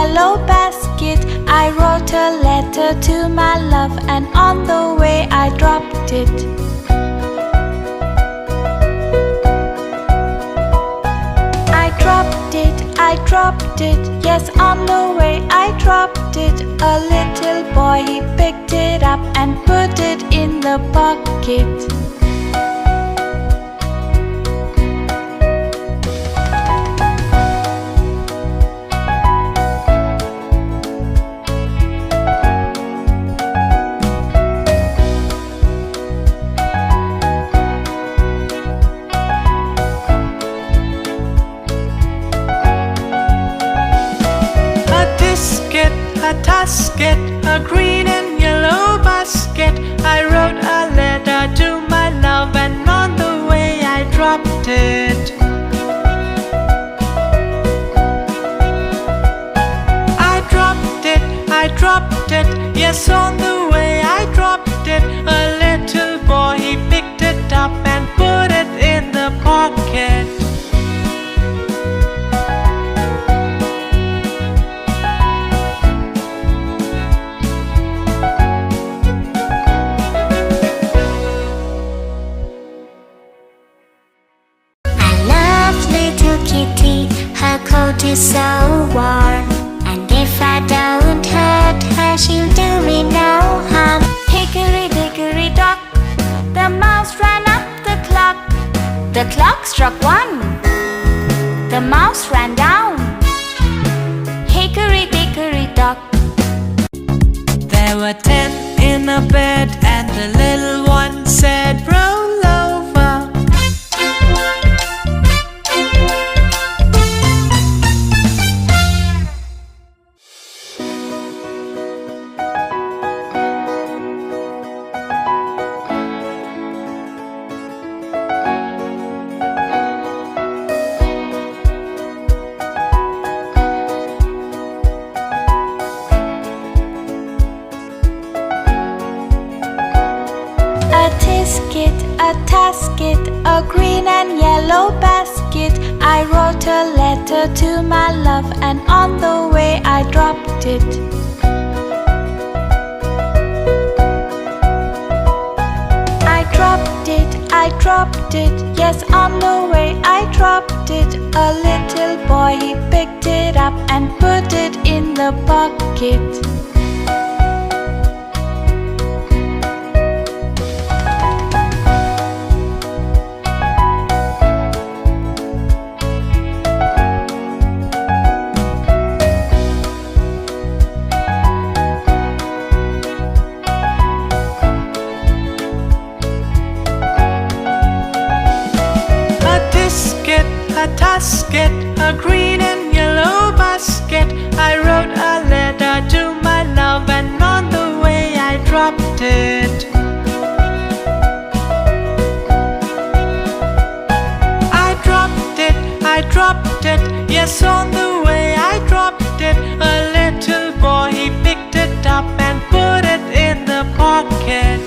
yellow basket, I wrote a letter to my love, and on the way I dropped it. I dropped it, yes, on the way I dropped it. A little boy, he picked it up and put it in the pocket. A tasket, a green and yellow basket, I wrote a letter to my love, and on the way I dropped it. I dropped it, yes, on the way I dropped it. A little boy, he picked it up and put it in the pocket. Her coat is so warm, and if I don't hurt her, she'll do me no harm. Hickory dickory dock, the mouse ran up the clock. The clock struck 1, the mouse ran down. Hickory dickory dock. There were 10 in a bed, and the little one said, roll over. A tasket, a green and yellow basket, I wrote a letter to my love, and on the way I dropped it. I dropped it, yes, on the way I dropped it. A little boy, he picked it up and put it in the pocket. A tasket, a green and yellow basket, I wrote a letter to my love, and on the way I dropped it. I dropped it, yes, on the way I dropped it. A little boy, he picked it up and put it in the pocket.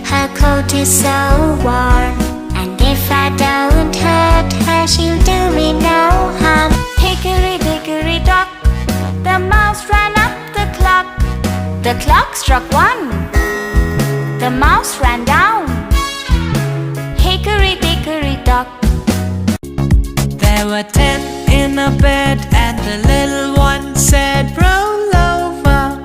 Her coat is so warm, and if I don't hurt her, she'll do me no harm. Hickory dickory dock, the mouse ran up the clock. The clock struck 1, the mouse ran down. Hickory dickory dock. There were 10 in a bed, and the little one said, roll over.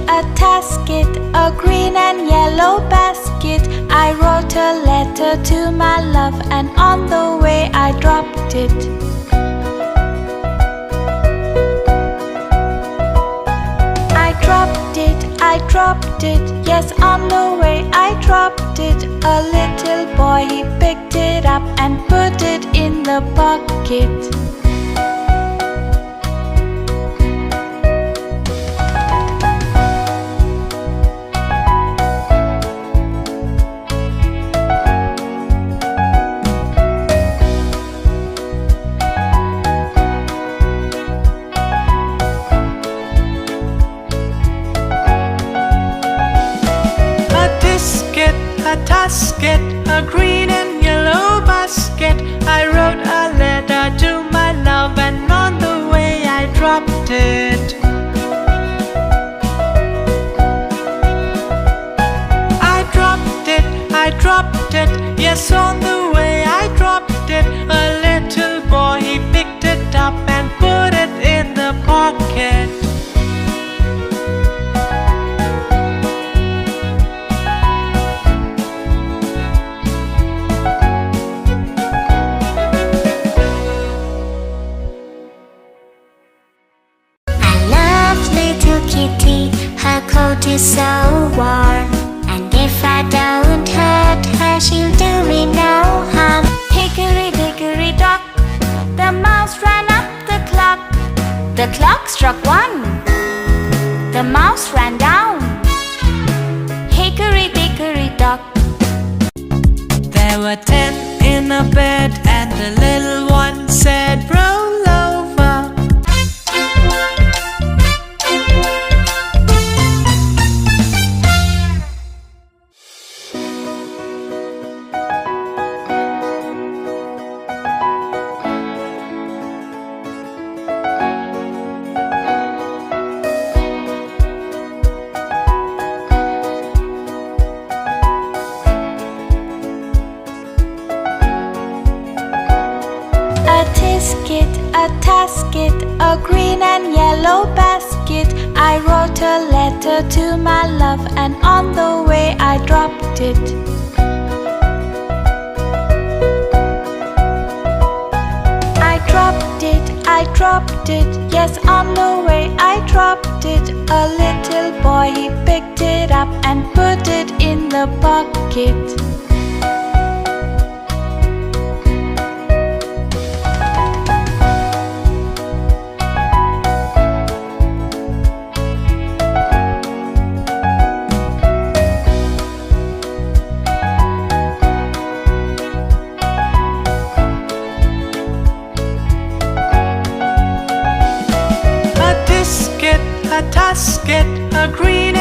A tasket, a green and yellow basket, I wrote a letter to my love, and on the way I dropped it. dropped it. Yes, on the way I dropped it. A little boy, he picked it up and put it in the pocket. A tasket, a green and yellow basket. I wrote a letter to my love, and on the way I dropped it. I dropped it, yes, on the way I dropped it. A little boy, he picked it up and put it in the pocket. Kitty, her coat is so warm, and if I don't hurt her, she'll do me no harm. Hickory dickory dock, the mouse ran up the clock. The clock struck 1. The mouse ran down. Hickory dickory dock. There were 10 in a bed, and the little one said, roll over. A tasket, a green and yellow basket. I wrote a letter to my love, and on the way I dropped it. I dropped it, yes, on the way I dropped it. A little boy, he picked it up and put it in the pocket. A tasket, a green